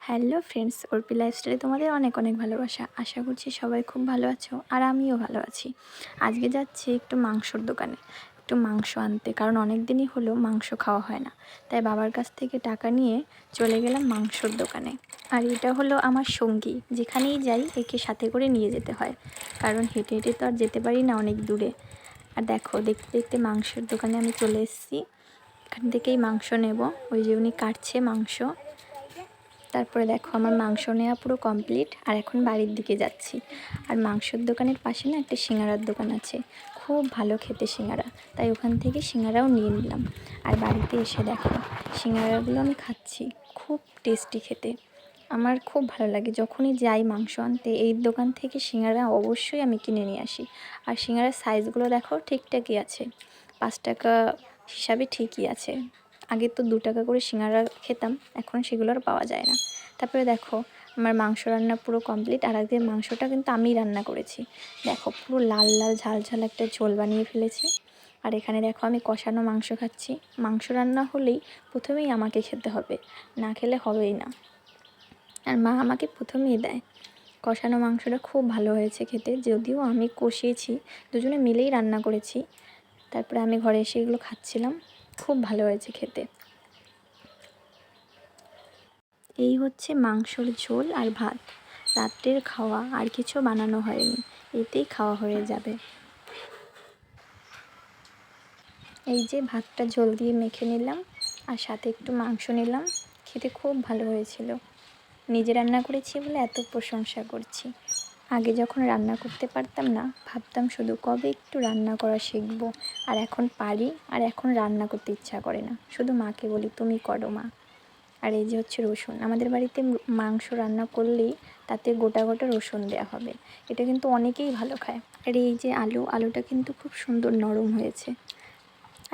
Hello friends, Arpi লাইফস্টাইলে তোমাদের অনেক অনেক ভালোবাসা। আশা করছি সবাই খুব ভালো আছো আর আমিও ভালো আছি। আজকে যাচ্ছি একটু মাংসর দোকানে, একটু মাংস আনতে, কারণ অনেক দিনই হলো মাংস খাওয়া হয় না। তাই বাবার কাছ থেকে টাকা নিয়ে চলে গেলাম মাংসর দোকানে। আর এটা হলো আমার সঙ্গী, যেখানেই যাই একে সাথে করে নিয়ে যেতে হয়, কারণ হেঁটে হেঁটে তো আর যেতে পারি না অনেক দূরে। আর দেখো, দেখতে দেখতে মাংসের দোকানে আমি চলে এসেছি। এখান থেকেই মাংস নেব। ওই যে উনি কাটছে মাংস। তারপরে দেখো, আমার মাংস নেওয়া পুরো কমপ্লিট, আর এখন বাড়ির দিকে যাচ্ছি। আর মাংসের দোকানের পাশে না একটা সিঙ্গারার দোকান আছে, খুব ভালো খেতে সিঙ্গারা, তাই ওখান থেকে সিঙ্গারাও নিয়ে নিলাম। আর বাড়িতে এসে দেখো, সিঙ্গারাগুলো আমি খাচ্ছি, খুব টেস্টি খেতে। আমার খুব ভালো লাগে, যখনই যাই মাংস আনতে এই দোকান থেকে সিঙ্গারা অবশ্যই আমি কিনে নিয়ে আসি। আর সিঙ্গারার সাইজগুলো দেখো ঠিকঠাকই আছে, 5 টাকা হিসাবে ঠিকই আছে। আগে তো 2 টাকা করে সিঙ্গারা খেতাম, এখন সেগুলো আর পাওয়া যায় না। তারপরে দেখো, আমার মাংস রান্না পুরো কমপ্লিট। আর আজকে মাংসটা কিন্তু আমিই রান্না করেছি। দেখো, পুরো লাল লাল ঝাল ঝাল একটা ঝোল বানিয়ে ফেলেছি। আর এখানে দেখো, আমি কষানো মাংস খাচ্ছি। মাংস রান্না হলেই প্রথমেই আমাকে খেতে হবে, না খেলে হবেই না। আর মা আমাকে প্রথমেই দেয়। কষানো মাংসটা খুব ভালো হয়েছে খেতে, যদিও আমি কষিয়েছি, দুজনে মিলেই রান্না করেছি। তারপরে আমি ঘরে এসে এগুলো খাচ্ছিলাম, খুব ভালো হয়েছে খেতে। এই হচ্ছে মাংসর ঝোল আর ভাত, রাত্রের খাওয়া, আর কিছু বানানো হয়নি, এতেই খাওয়া হয়ে যাবে। এই যে ভাতটা ঝোল দিয়ে মেখে নিলাম, আর সাথে একটু মাংস নিলাম। খেতে খুব ভালো হয়েছিল। নিজে রান্না করেছি বলে এত প্রশংসা করছি। আগে যখন রান্না করতে পারতাম না, ভাবতাম শুধু কবে একটু রান্না করা শিখবো। আর এখন পারি, আর এখন রান্না করতে ইচ্ছা করে না, শুধু মাকে বলি তুমি করো মা। আর এই যে হচ্ছে রসুন, আমাদের বাড়িতে মাংস রান্না করলেই তাতে গোটা গোটা রসুন দেওয়া হবে। এটা কিন্তু অনেকেই ভালো খায়। আর এই যে আলুটা কিন্তু খুব সুন্দর নরম হয়েছে।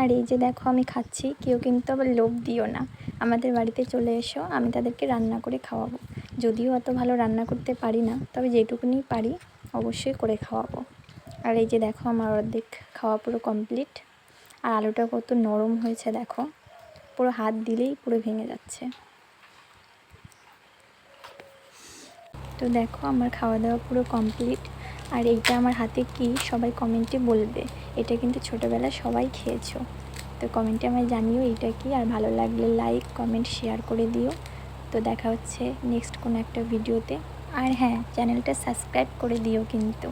আর এই যে দেখো, আমি খাচ্ছি, কেউ কিন্তু আবার লোভ দিও না, আমাদের বাড়িতে চলে এসো, আমি তাদেরকে রান্না করে খাওয়াবো। যদিও অত ভালো রান্না করতে পারি না, তবে যেটুকুনি পারি অবশ্যই করে খাওয়াবো। আর এই যে দেখো, আমার অর্ধেক খাওয়া পুরো কমপ্লিট। আর আলুটা কত নরম হয়েছে দেখো, পুরো হাত দিলেই পুরো ভেঙে যাচ্ছে। তো দেখো, আমার খাওয়া দাওয়া পুরো কমপ্লিট। আর এইটা আমার হাতে কি, সবাই কমেন্টে বলবে। এটা কিন্তু ছোটোবেলায় সবাই খেয়েছো, তো কমেন্টে আমায় জানিও এইটা কি। আর ভালো লাগলে লাইক কমেন্ট শেয়ার করে দিও। তো দেখা হচ্ছে নেক্সট কোনো একটা ভিডিওতে। আর হ্যাঁ, চ্যানেলটা সাবস্ক্রাইব করে দিও কিন্তু।